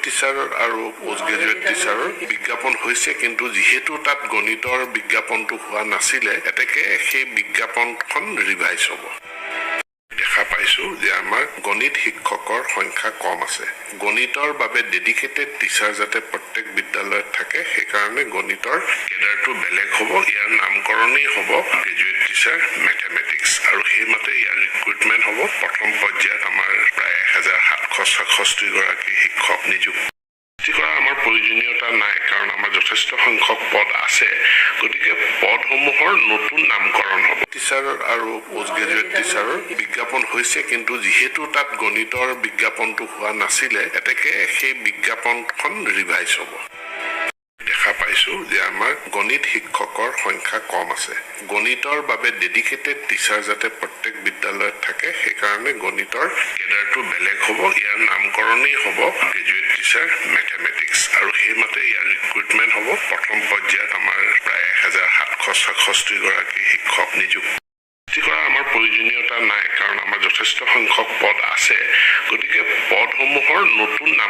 Teacher আৰু post graduate টিচাৰৰ বিজ্ঞাপন হৈছে, কিন্তু যিহেতু তাত গণিতৰ বিজ্ঞাপনটো হোৱা নাছিলে, এতেকে সেই বিজ্ঞাপনখন ৰিভাইজ হ'ব। দেখা পাইছো যে আমাৰ গণিত শিক্ষকৰ সংখ্যা কম আছে। গণিতৰ বাবে ডেডিকেটেড টিচাৰ যাতে প্ৰত্যেক বিদ্যালয়ত থাকে, সেইকাৰণে গণিতৰ কেডাৰটো বেলেগ হ'ব। ইয়াৰ নামকৰণেই হ'ব গ্ৰেজুৱেট টিচাৰ মেথমেটিক্স, আৰু সেইমতে ইয়াৰ ৰিক্ৰুটমেণ্ট হ'ব। প্ৰথম পৰ্যায়ত আমাৰ প্ৰায় 1766 গৰাকী শিক্ষক নিযুক্তি কৰা আমাৰ প্ৰয়োজনীয়তা নাই, কাৰণ আমাৰ যথেষ্ট সংখ্যক পদ আছে। গতিকে পদসমূহৰ নতুন নামকৰণ হ'ব। টিচাৰ আৰু পোষ্ট গ্ৰেজুৱেট টিচাৰৰ বিজ্ঞাপন হৈছে, কিন্তু যিহেতু তাত গণিতৰ বিজ্ঞাপনটো হোৱা নাছিলে, এতেকে সেই বিজ্ঞাপনখন ৰিভাইজ হ'ব। দেখা পাইছো যে আমাৰ গণিত শিক্ষকৰ সংখ্যা কম আছে। গণিতৰ বাবে ডেডিকেটেড টিচাৰ যাতে প্ৰত্যেক বিদ্যালয়ত থাকে, সেইকাৰণে গণিতৰ কেডাৰটো বেলেগ হ'ব। ইয়াৰ নামকৰণেই হ'ব গ্ৰেজুৱেট টিচাৰ মেথমেটিক্স, আৰু সেইমতে ইয়াৰ ৰিক্ৰুটমেণ্ট হ'ব। প্ৰথম পৰ্যায়ত আমাৰ প্ৰায় 1766 গৰাকী শিক্ষক নিযুক্তি কৰা আমাৰ প্ৰয়োজনীয়তা নাই, কাৰণ আমাৰ যথেষ্ট সংখ্যক পদ আছে। গতিকে পদসমূহৰ নতুন নাম